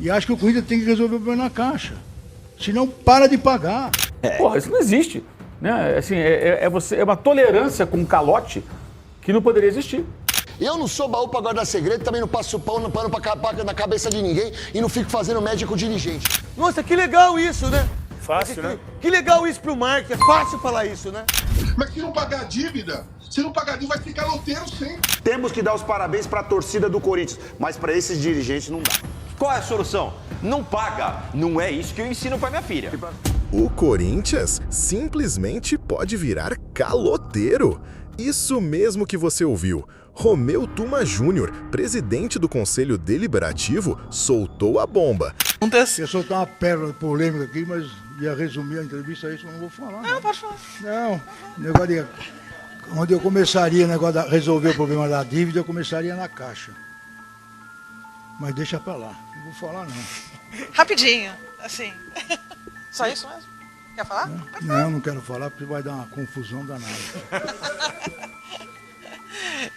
E acho que o Corinthians tem que resolver o problema na Caixa. Senão para de pagar. Porra, isso não existe. Né? Assim, é uma tolerância com um calote que não poderia existir. Eu não sou baú pra guardar segredo, também não passo pano na cabeça de ninguém e não fico fazendo médico dirigente. Nossa, que legal isso, né? Fácil, né? Que legal isso pro Mark, é fácil falar isso, né? Mas se não pagar a dívida, vai ficar loteiro sempre. Temos que dar os parabéns para a torcida do Corinthians, mas para esses dirigentes não dá. Qual é a solução? Não paga. Não é isso que eu ensino para minha filha. O Corinthians simplesmente pode virar caloteiro. Isso mesmo que você ouviu. Romeu Tuma Júnior, presidente do Conselho Deliberativo, soltou a bomba. Eu soltar uma pérola polêmica aqui, mas ia resumir a entrevista, isso eu não vou falar. Não, pode falar. Não, negócio de... Onde eu começaria negócio de resolver o problema da dívida, eu começaria na Caixa. Mas deixa pra lá, não vou falar não. Rapidinho, assim. Só isso mesmo? Quer falar? Não quero falar porque vai dar uma confusão danada.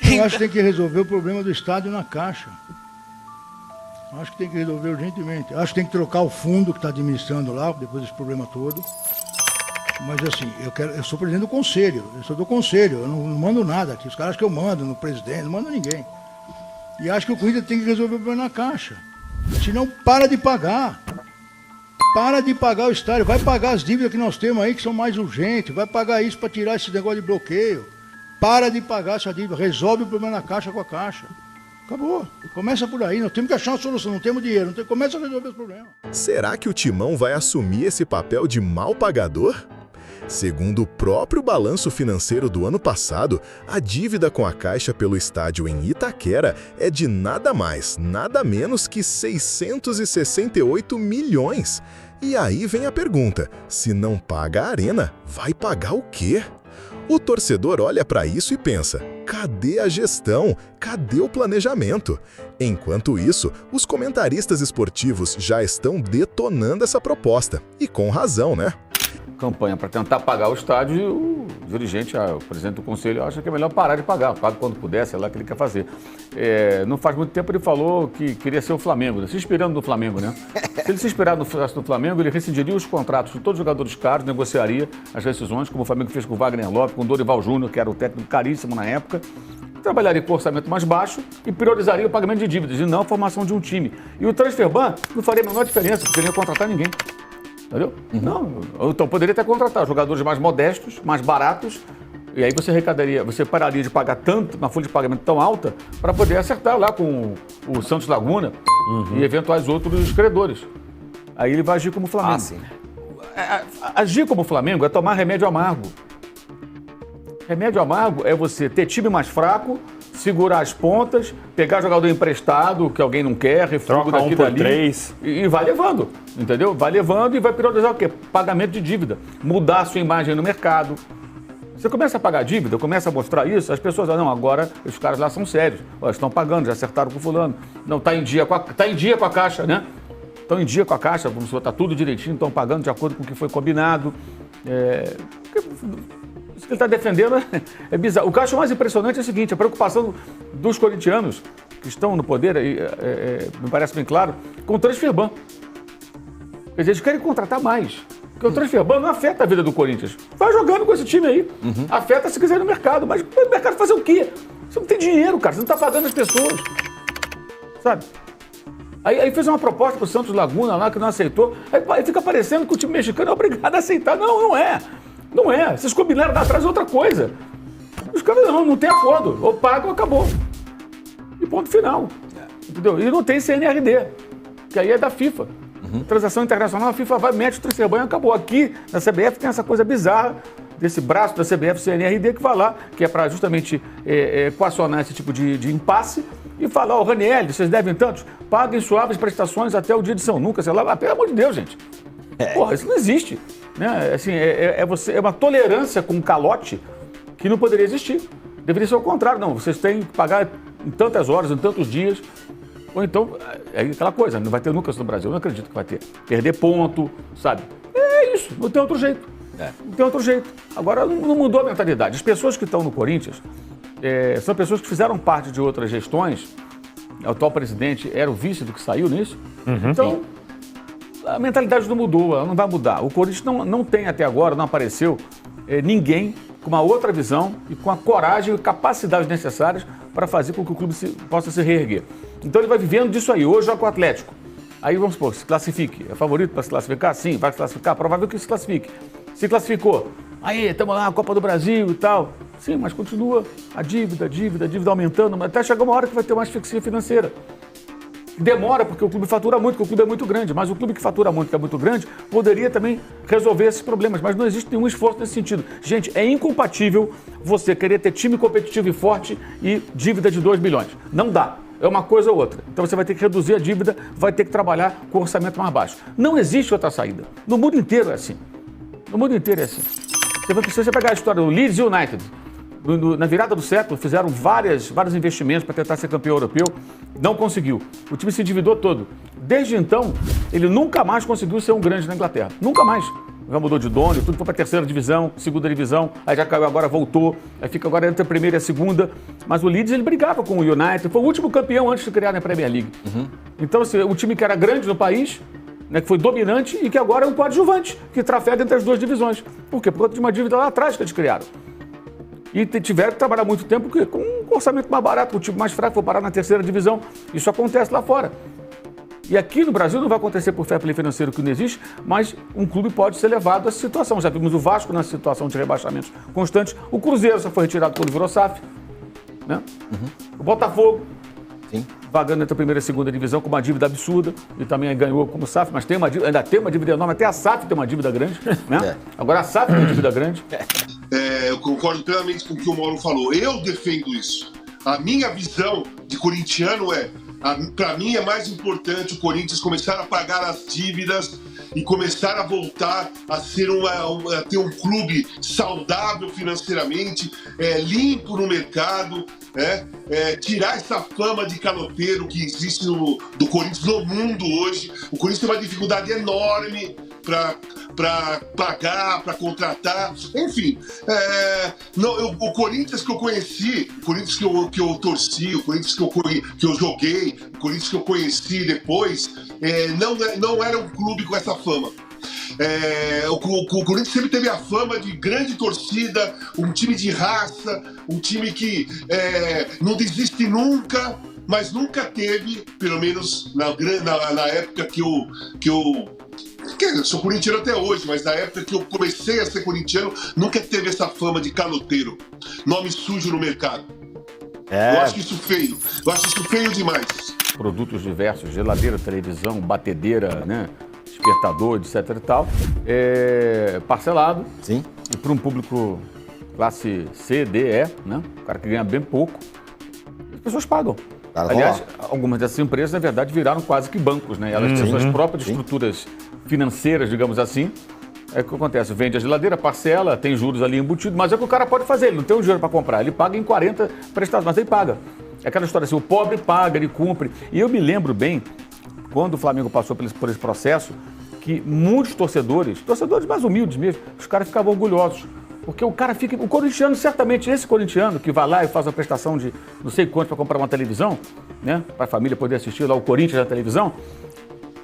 Eu acho que tem que resolver o problema do estádio na Caixa. Acho que tem que resolver urgentemente. Acho que tem que trocar o fundo que está administrando lá, depois desse problema todo. Mas assim, eu sou presidente do conselho, eu não mando nada aqui. Os caras que eu mando no presidente, não mando ninguém. E acho que o Corinthians tem que resolver o problema na Caixa. Senão para de pagar. Para de pagar o estádio, vai pagar as dívidas que nós temos aí, que são mais urgentes, vai pagar isso para tirar esse negócio de bloqueio. Para de pagar essa dívida, resolve o problema na Caixa com a Caixa. Acabou, começa por aí, nós temos que achar uma solução, não temos dinheiro, começa a resolver os problemas. Será que o Timão vai assumir esse papel de mal pagador? Segundo o próprio balanço financeiro do ano passado, a dívida com a Caixa pelo estádio em Itaquera é de nada mais, nada menos que 668 milhões. E aí vem a pergunta, se não paga a Arena, vai pagar o quê? O torcedor olha para isso e pensa, cadê a gestão? Cadê o planejamento? Enquanto isso, os comentaristas esportivos já estão detonando essa proposta. E com razão, né? Campanha para tentar pagar o estádio e o dirigente, o presidente do conselho, acha que é melhor parar de pagar. Paga quando puder, sei lá o que ele quer fazer. Não faz muito tempo ele falou que queria ser o Flamengo, né? Se inspirando no Flamengo, né? Se ele se inspirar no Flamengo, ele rescindiria os contratos de todos os jogadores caros, negociaria as rescisões, como o Flamengo fez com o Wagner Lopes, com o Dorival Júnior, que era o técnico caríssimo na época. Trabalharia com orçamento mais baixo e priorizaria o pagamento de dívidas e não a formação de um time. E o transferban não faria a menor diferença, porque não ia contratar ninguém. Entendeu? Não. Então poderia até contratar jogadores mais modestos, mais baratos, e aí você pararia de pagar tanto, uma folha de pagamento tão alta, para poder acertar lá com o Santos Laguna e eventuais outros credores. Aí ele vai agir como Flamengo. Sim. Agir como Flamengo é tomar remédio amargo. Remédio amargo é você ter time mais fraco, segurar as pontas, pegar jogador emprestado, que alguém não quer, refúgio daqui dali. 3. E vai levando, entendeu? Vai levando e vai priorizar o quê? Pagamento de dívida. Mudar a sua imagem no mercado. Você começa a pagar dívida, começa a mostrar isso, as pessoas falam, não, agora os caras lá são sérios. Ó, estão pagando, já acertaram com o fulano. Não, tá em dia com a Caixa, né? Estão em dia com a Caixa, vamos supor, tá tudo direitinho, estão pagando de acordo com o que foi combinado. Isso que ele está defendendo é bizarro. O que eu acho mais impressionante é o seguinte, a preocupação dos corintianos que estão no poder, me parece bem claro, com o transferban. Quer dizer, eles querem contratar mais. Porque o transferban não afeta a vida do Corinthians. Vai jogando com esse time aí. Afeta se quiser no mercado. Mas no mercado fazer o quê? Você não tem dinheiro, cara. Você não está pagando as pessoas. Sabe? Aí fez uma proposta pro Santos Laguna lá que não aceitou. Aí fica parecendo que o time mexicano é obrigado a aceitar. Não, não é. Não é. Vocês combinaram lá atrás outra coisa. Os caras não tem acordo. Ou pagam ou acabou. E ponto final. Entendeu? E não tem CNRD, que aí é da FIFA. Transação internacional, a FIFA vai, mete o transferban e acabou. Aqui na CBF tem essa coisa bizarra desse braço da CBF CNRD que vai lá, que é para justamente equacionar esse tipo de impasse e falar, ó, Raniel, vocês devem tantos, paguem suaves prestações até o dia de São Nunca, sei lá, pelo amor de Deus, gente. Porra, isso não existe. Né? Assim, é uma tolerância com um calote que não poderia existir. Deveria ser o contrário, não, vocês têm que pagar em tantas horas, em tantos dias. Ou então, é aquela coisa, não vai ter nunca isso no Brasil, eu não acredito que vai ter. Perder ponto, sabe? É isso, não tem outro jeito. Não tem outro jeito. Agora, não mudou a mentalidade. As pessoas que estão no Corinthians são pessoas que fizeram parte de outras gestões o atual presidente era o vice do que saiu nisso. Então, a mentalidade não mudou, ela não vai mudar. O Corinthians não tem até agora, não apareceu ninguém com uma outra visão e com a coragem e capacidade necessárias para fazer com que o clube possa se reerguer. Então ele vai vivendo disso aí. Hoje joga com o Atlético. Aí vamos supor, se classifique. É favorito para se classificar? Sim, vai se classificar. Provável que se classifique. Se classificou. Aí, estamos lá, Copa do Brasil e tal. Sim, mas continua a dívida aumentando, mas até chegar uma hora que vai ter uma asfixia financeira. Demora, porque o clube fatura muito, porque o clube é muito grande. Mas o clube que fatura muito, que é muito grande, poderia também resolver esses problemas. Mas não existe nenhum esforço nesse sentido. Gente, é incompatível você querer ter time competitivo e forte e dívida de 2 bilhões. Não dá. É uma coisa ou outra. Então você vai ter que reduzir a dívida, vai ter que trabalhar com orçamento mais baixo. Não existe outra saída. No mundo inteiro é assim. No mundo inteiro é assim. Se você pegar a história do Leeds United, na virada do século, fizeram vários investimentos para tentar ser campeão europeu, não conseguiu. O time se endividou todo. Desde então, ele nunca mais conseguiu ser um grande na Inglaterra. Nunca mais. Já mudou de dono, tudo foi para a terceira divisão, segunda divisão, aí já caiu, agora voltou, aí fica agora entre a primeira e a segunda. Mas o Leeds, ele brigava com o United, foi o último campeão antes de criar a Premier League. Então, assim, o time que era grande no país, né, que foi dominante e que agora é um coadjuvante, que trafega entre as duas divisões. Por quê? Por conta de uma dívida lá atrás que eles criaram. E tiveram que trabalhar muito tempo com um orçamento mais barato, o time mais fraco foi parar na terceira divisão. Isso acontece lá fora. E aqui no Brasil não vai acontecer por fair play financeiro que não existe, mas um clube pode ser levado a essa situação. Já vimos o Vasco nessa situação de rebaixamentos constantes. O Cruzeiro só foi retirado quando virou SAF. Né? O Botafogo, vagando entre a primeira e a segunda divisão com uma dívida absurda. E também ganhou como SAF, mas ainda tem uma dívida enorme. Até a SAF tem uma dívida grande. Né? Agora a SAF tem uma dívida grande. Eu concordo plenamente com o que o Mauro falou. Eu defendo isso. A minha visão de corintiano para mim é mais importante o Corinthians começar a pagar as dívidas e começar a voltar a ser a ter um clube saudável financeiramente, limpo no mercado, tirar essa fama de caloteiro que existe do Corinthians no mundo hoje. O Corinthians tem uma dificuldade enorme para pagar, para contratar, enfim. O Corinthians que eu conheci, o Corinthians que eu torci, o Corinthians que eu joguei, o Corinthians que eu conheci depois, não era um clube com essa fama. O Corinthians sempre teve a fama de grande torcida, um time de raça, um time que não desiste nunca, mas nunca teve, pelo menos na época que eu sou corintiano até hoje, mas na época que eu comecei a ser corintiano, nunca teve essa fama de caloteiro, nome sujo no mercado. Eu acho isso feio, demais. Produtos diversos, geladeira, televisão, batedeira, né? Despertador, etc e tal, parcelado. Sim. E para um público classe C, D, E, né? O cara que ganha bem pouco, as pessoas pagam. Aliás, algumas dessas empresas, na verdade, viraram quase que bancos, né? Elas têm suas próprias estruturas financeiras, digamos assim. É o que acontece, vende a geladeira, parcela, tem juros ali embutidos, mas é o que o cara pode fazer, ele não tem o dinheiro para comprar, ele paga em 40 prestados, mas ele paga. É aquela história assim, o pobre paga, ele cumpre. E eu me lembro bem, quando o Flamengo passou por esse processo, que muitos torcedores mais humildes mesmo, os caras ficavam orgulhosos. Porque o cara fica... O corintiano, certamente, esse corintiano que vai lá e faz a prestação de não sei quanto para comprar uma televisão, né? Para a família poder assistir lá o Corinthians na televisão,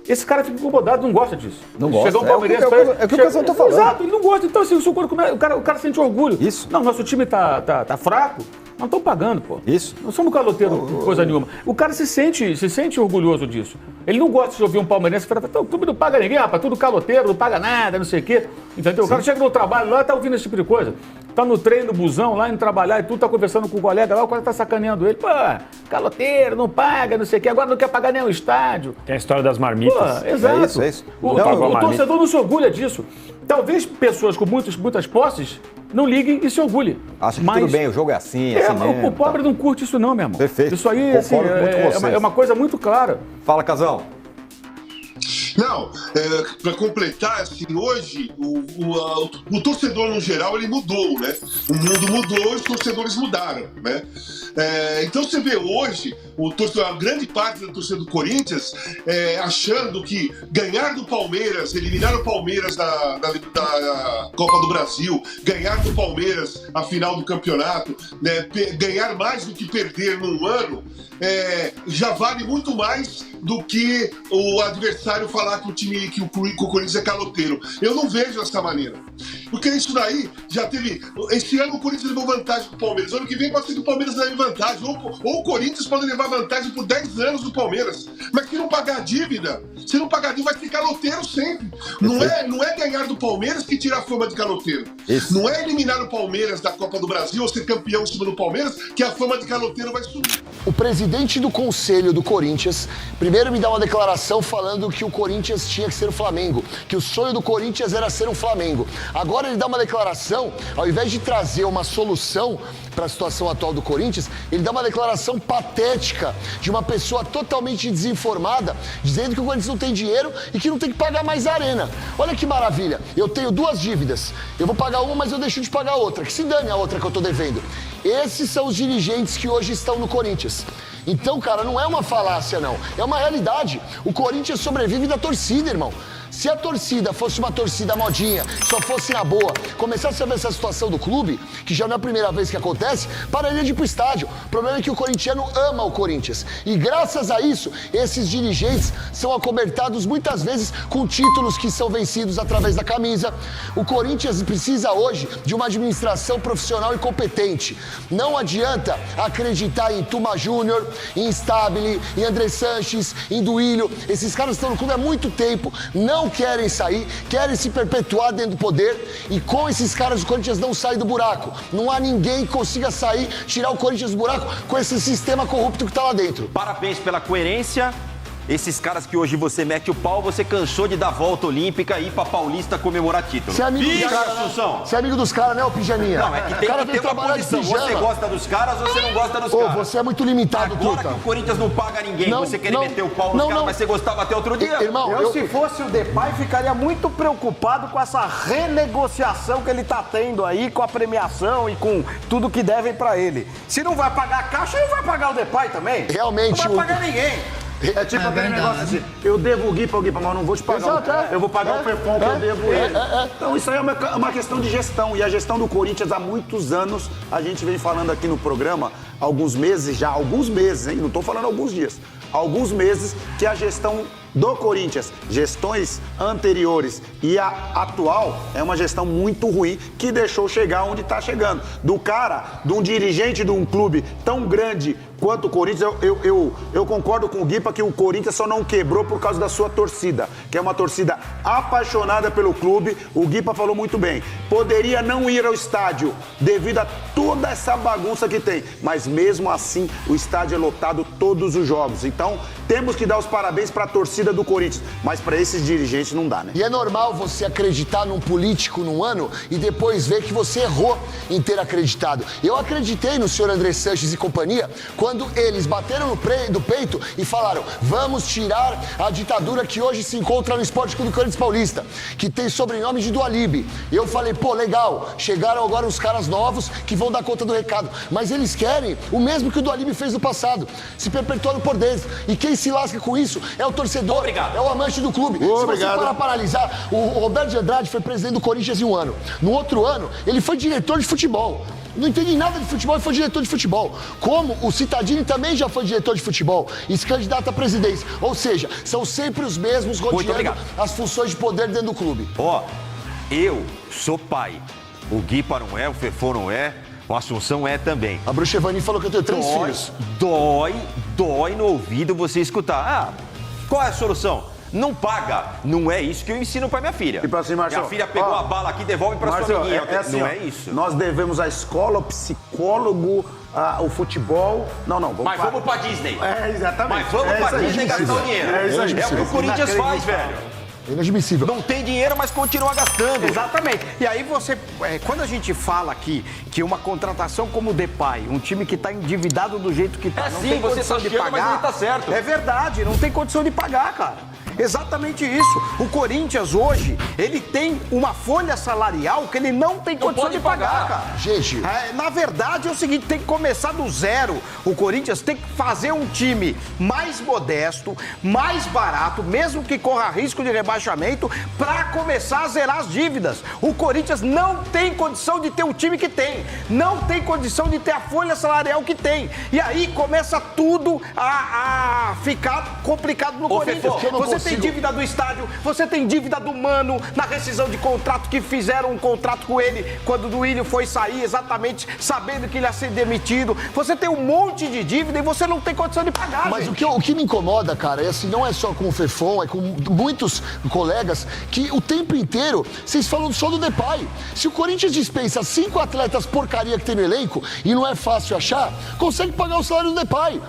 esse cara fica incomodado, não gosta disso. Não gosta. Chegou um palmeirense É o que o pessoal está falando. Exato, ele não gosta. Então, assim, o cara sente orgulho. Isso. Não, nosso time tá fraco, não estão pagando, pô. Isso. Não somos caloteiro, coisa nenhuma. O cara se sente orgulhoso disso. Ele não gosta de ouvir um palmeirense e falar, o clube não paga ninguém, rapaz, tudo caloteiro, não paga nada, não sei o quê. Entendeu? O cara chega no trabalho lá e tá ouvindo esse tipo de coisa. Tá no treino, no busão, lá indo trabalhar e tudo, tá conversando com o colega lá, o cara tá sacaneando ele. Pô, caloteiro, não paga, não sei o quê, agora não quer pagar nem o estádio. Tem a história das marmitas. Pô, exato. É isso. O torcedor não se orgulha disso. Talvez pessoas com muitas posses não liguem e se orgulhem. Acha que tudo bem, o jogo é assim, o pobre não curte isso não, meu irmão. Perfeito. Isso aí assim, é uma coisa muito clara. Fala, Casão. Não, para completar, assim, hoje o torcedor no geral ele mudou, né? O mundo mudou e os torcedores mudaram, né? Então você vê hoje a grande parte da torcida do Corinthians achando que ganhar do Palmeiras, eliminar o Palmeiras da Copa do Brasil, ganhar do Palmeiras a final do campeonato, né? Ganhar mais do que perder num ano, já vale muito mais do que o adversário falar que o Corinthians é caloteiro. Eu não vejo dessa maneira. Porque isso daí já teve... Esse ano o Corinthians levou vantagem do Palmeiras. Ano que vem pode ser que o Palmeiras leve vantagem. Ou o Corinthians pode levar vantagem por 10 anos do Palmeiras. Mas se não pagar a dívida, vai ser caloteiro sempre. Não é ganhar do Palmeiras que tira a fama de caloteiro. Não é eliminar o Palmeiras da Copa do Brasil ou ser campeão em cima do Palmeiras que a fama de caloteiro vai subir. O presidente do conselho do Corinthians primeiro me dá uma declaração falando que o Corinthians tinha que ser o Flamengo, que o sonho do Corinthians era ser um Flamengo. Agora ele dá uma declaração, ao invés de trazer uma solução para a situação atual do Corinthians, ele dá uma declaração patética de uma pessoa totalmente desinformada, dizendo que o Corinthians não tem dinheiro e que não tem que pagar mais a arena. Olha que maravilha, eu tenho 2 dívidas, eu vou pagar uma, mas eu deixo de pagar outra, que se dane a outra que eu tô devendo. Esses são os dirigentes que hoje estão no Corinthians. Então, cara, não é uma falácia, não. É uma realidade. O Corinthians sobrevive da torcida, irmão. Se a torcida fosse uma torcida modinha, só fosse na boa, começasse a ver essa situação do clube, que já não é a primeira vez que acontece, pararia de ir pro estádio. O problema é que o corintiano ama o Corinthians. E graças a isso, esses dirigentes são acobertados muitas vezes com títulos que são vencidos através da camisa. O Corinthians precisa hoje de uma administração profissional e competente. Não adianta acreditar em Tuma Júnior, em Stabile, em André Sanches, em Duílio. Esses caras estão no clube há muito tempo, não querem sair, querem se perpetuar dentro do poder, e com esses caras o Corinthians não sai do buraco. Não há ninguém que consiga sair, tirar o Corinthians do buraco com esse sistema corrupto que está lá dentro. Parabéns pela coerência. Esses caras que hoje você mete o pau, você cansou de dar volta olímpica e ir pra Paulista comemorar título. Você é amigo dos caras, Assunção. Você é amigo dos caras, né, ô pijaminha? Não, é que tem cara que ter uma posição. Você gosta dos caras ou você não gosta dos caras? Você é muito limitado, Agora Tuta. que o Corinthians não paga ninguém, você querer meter o pau nos caras, mas você gostava até outro dia? Irmão, se fosse o Depay, ficaria muito preocupado com essa renegociação que ele tá tendo aí, com a premiação e com tudo que devem pra ele. Se não vai pagar a Caixa, ele vai pagar o Depay também. Realmente. Não vai pagar ninguém. É tipo aquele negócio assim, eu devo o Guipa, mas eu não vou te pagar. Exato, eu vou pagar o Perfon que eu devo ele. Então isso aí é uma questão de gestão. E a gestão do Corinthians há muitos anos, a gente vem falando aqui no programa, alguns meses, hein? Não tô falando alguns dias. Alguns meses que a gestão do Corinthians, gestões anteriores e a atual, é uma gestão muito ruim que deixou chegar onde está chegando. De um dirigente de um clube tão grande quanto o Corinthians, eu concordo com o Guipa que o Corinthians só não quebrou por causa da sua torcida, que é uma torcida apaixonada pelo clube. O Guipa falou muito bem, poderia não ir ao estádio devido a toda essa bagunça que tem, mas mesmo assim o estádio é lotado todos os jogos. Então temos que dar os parabéns para a torcida do Corinthians, mas para esses dirigentes não dá, né? E é normal você acreditar num político num ano e depois ver que você errou em ter acreditado. Eu acreditei no senhor André Sanches e companhia quando eles bateram no peito e falaram: vamos tirar a ditadura que hoje se encontra no Esporte Clube do Corinthians Paulista, que tem sobrenome de Dualib. Eu falei, pô, legal, chegaram agora uns caras novos que vão dar conta do recado, mas eles querem o mesmo que o Dualib fez no passado, se perpetuando por dentro. E quem se lasca com isso é o torcedor, é o amante do clube. Se você parar para analisar, o Roberto de Andrade foi presidente do Corinthians em um ano. No outro ano, ele foi diretor de futebol. Não entendi nada de futebol e foi diretor de futebol. Como o Cittadini também já foi diretor de futebol e se candidata à presidência. Ou seja, são sempre os mesmos rodeando as funções de poder dentro do clube. Eu sou pai. O Guipa não é, o Fefo não é, o Assunção é também. A Bruxevani falou que eu tenho 3 filhos. Dói no ouvido você escutar. Qual é a solução? Não paga. Não é isso que eu ensino pra minha filha. Tipo assim, Marcelo, minha filha pegou a bala aqui, devolve pra sua amiguinha. Assim, não é isso. Nós devemos a escola, o psicólogo, o futebol. Vamos pra Disney. Exatamente. Mas vamos pra Disney gastar o dinheiro. É o que o Corinthians faz, velho. Inadmissível. Não tem dinheiro, mas continua gastando. Exatamente. E aí você, quando a gente fala aqui que uma contratação como o Depay, um time que está endividado do jeito que está, não tem condição de pagar, mas ele tá certo. É verdade, não tem condição de pagar, cara. Exatamente isso. O Corinthians hoje, ele tem uma folha salarial que ele não tem condição de pagar, cara. Gente... Na verdade é o seguinte, tem que começar do zero. O Corinthians tem que fazer um time mais modesto, mais barato, mesmo que corra risco de rebaixamento, para começar a zerar as dívidas. O Corinthians não tem condição de ter o time que tem, não tem condição de ter a folha salarial que tem. E aí começa tudo a ficar complicado no Corinthians. Você tem dívida do estádio, você tem dívida do Mano na rescisão de contrato, que fizeram um contrato com ele quando o Duílio foi sair, exatamente sabendo que ele ia ser demitido. Você tem um monte de dívida e você não tem condição de pagar. Mas o que me incomoda, cara, é assim, não é só com o Fefon, é com muitos colegas que o tempo inteiro vocês falam só do Depay. Se o Corinthians dispensa 5 atletas porcaria que tem no elenco, e não é fácil achar, consegue pagar o salário do Depay.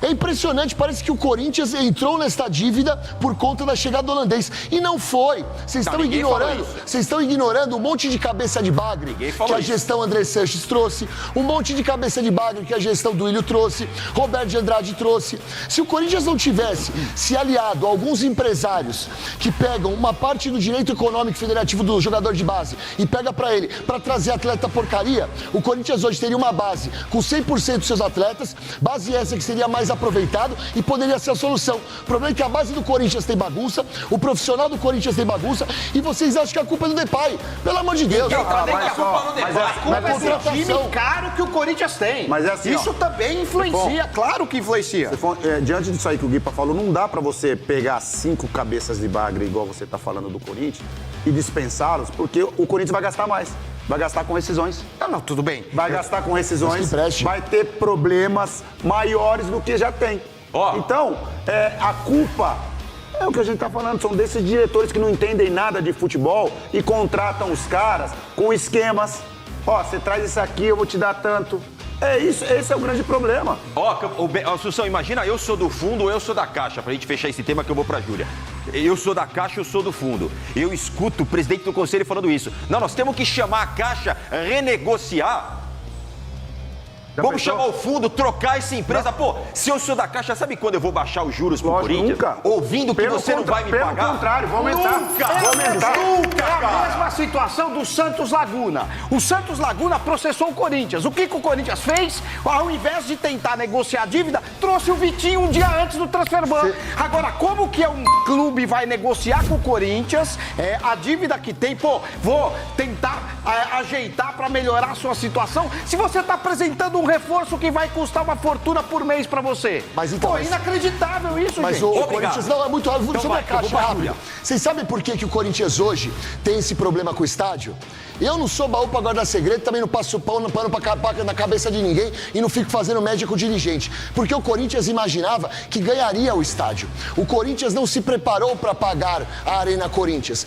É impressionante, parece que o Corinthians entrou nesta dívida por conta da chegada do holandês. E não foi. Vocês estão ignorando um monte de cabeça de bagre que a gestão André Sanches trouxe, um monte de cabeça de bagre que a gestão do Duílio trouxe, Roberto de Andrade trouxe. Se o Corinthians não tivesse se aliado a alguns empresários que pegam uma parte do direito econômico federativo do jogador de base e pega pra ele, pra trazer atleta porcaria, o Corinthians hoje teria uma base com 100% dos seus atletas, base essa que seria mais aproveitado e poderia ser a solução. O problema é que a base do Corinthians tem bagunça, o profissional do Corinthians tem bagunça e vocês acham que a culpa é do Depay. Pelo amor de Deus. Eu falei que a culpa não é do Depay. A culpa é do time caro que o Corinthians tem. Mas é assim, isso também influencia, claro que influencia. Diante disso aí que o Guipa falou, não dá pra você pegar 5 cabeças de bagre, igual você tá falando do Corinthians, e dispensá-los, porque o Corinthians vai gastar mais. Vai gastar com rescisões. Não, tudo bem. Vai gastar com rescisões, vai ter problemas maiores do que já tem. Então, a culpa é o que a gente tá falando, são desses diretores que não entendem nada de futebol e contratam os caras com esquemas. Você traz isso aqui, eu vou te dar tanto. É isso, esse é o grande problema. Assunção, imagina, eu sou do fundo ou eu sou da caixa, pra gente fechar esse tema que eu vou pra Júlia. Eu sou da caixa, eu sou do fundo. Eu escuto o presidente do conselho falando isso. Não, nós temos que chamar a caixa, renegociar. Vamos chamar o fundo, trocar essa empresa. Pô, se eu sou da Caixa, sabe quando eu vou baixar os juros pro Corinthians? Nunca. Ouvindo que você não vai me pagar? Pelo contrário, vou aumentar. Nunca! Nunca, cara. É a mesma situação do Santos Laguna. O Santos Laguna processou o Corinthians. O que o Corinthians fez? Ao invés de tentar negociar a dívida, trouxe o Vitinho um dia antes do Transferban. Agora, como que um clube vai negociar com o Corinthians a dívida que tem? Pô, vou tentar ajeitar para melhorar a sua situação. Se você tá apresentando um reforço que vai custar uma fortuna por mês pra você. Mas então, inacreditável isso, mas gente. Mas o Corinthians não é muito óbvio então sobre a Caixa, rápido. Vocês sabem por que o Corinthians hoje tem esse problema com o estádio? Eu não sou baú pra guardar segredo, também não passo pano na cabeça de ninguém e não fico fazendo média com o dirigente. Porque o Corinthians imaginava que ganharia o estádio. O Corinthians não se preparou pra pagar a Arena Corinthians.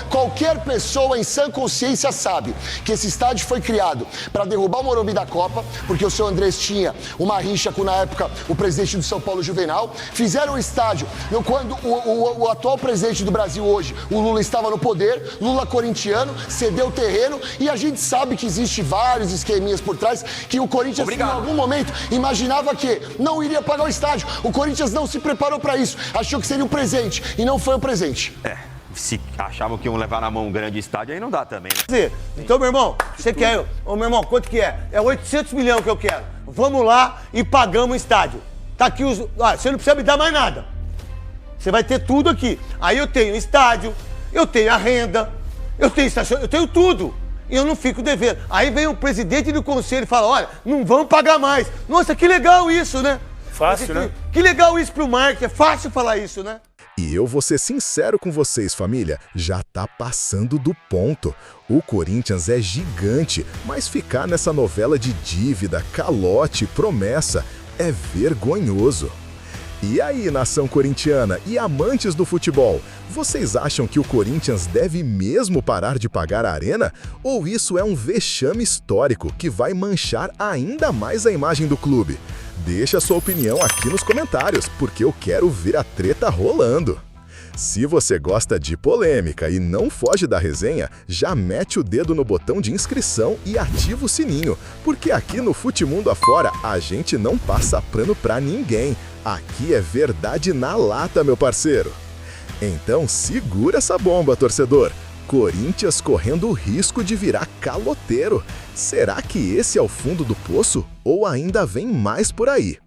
Qualquer pessoa em sã consciência sabe que esse estádio foi criado pra derrubar o Morumbi da Copa, porque o seu Andrés tinha uma rixa com, na época, o presidente do São Paulo, Juvenal. Fizeram o estádio quando o atual presidente do Brasil hoje, o Lula, estava no poder, Lula corintiano, cedeu o terreno e a gente sabe que existe vários esqueminhas por trás que o Corinthians em algum momento imaginava que não iria pagar o estádio. O Corinthians não se preparou para isso, achou que seria um presente e não foi um presente. Se achavam que iam levar na mão um grande estádio, aí não dá também, né? Então, meu irmão, você quer... Ô, meu irmão, quanto que é? É 800 milhões que eu quero. Vamos lá e pagamos o estádio. Tá aqui os... você não precisa me dar mais nada. Você vai ter tudo aqui. Aí eu tenho estádio, eu tenho a renda, eu tenho estação, eu tenho tudo. E eu não fico devendo. Aí vem o presidente do conselho e fala, olha, não vamos pagar mais. Nossa, que legal isso, né? Fácil, né? Que legal isso pro marketing. É fácil falar isso, né? E eu vou ser sincero com vocês, família, já tá passando do ponto. O Corinthians é gigante, mas ficar nessa novela de dívida, calote, promessa é vergonhoso. E aí, nação corintiana e amantes do futebol, vocês acham que o Corinthians deve mesmo parar de pagar a Arena? Ou isso é um vexame histórico que vai manchar ainda mais a imagem do clube? Deixa a sua opinião aqui nos comentários, porque eu quero ver a treta rolando. Se você gosta de polêmica e não foge da resenha, já mete o dedo no botão de inscrição e ativa o sininho, porque aqui no Futimundo Afora a gente não passa pano pra ninguém. Aqui é verdade na lata, meu parceiro. Então segura essa bomba, torcedor. Corinthians correndo o risco de virar caloteiro. Será que esse é o fundo do poço? Ou ainda vem mais por aí?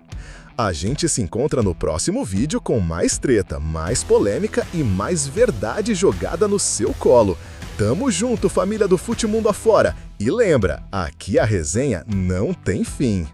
A gente se encontra no próximo vídeo com mais treta, mais polêmica e mais verdade jogada no seu colo. Tamo junto, família do Fute Mundo Afora. E lembra, aqui a resenha não tem fim.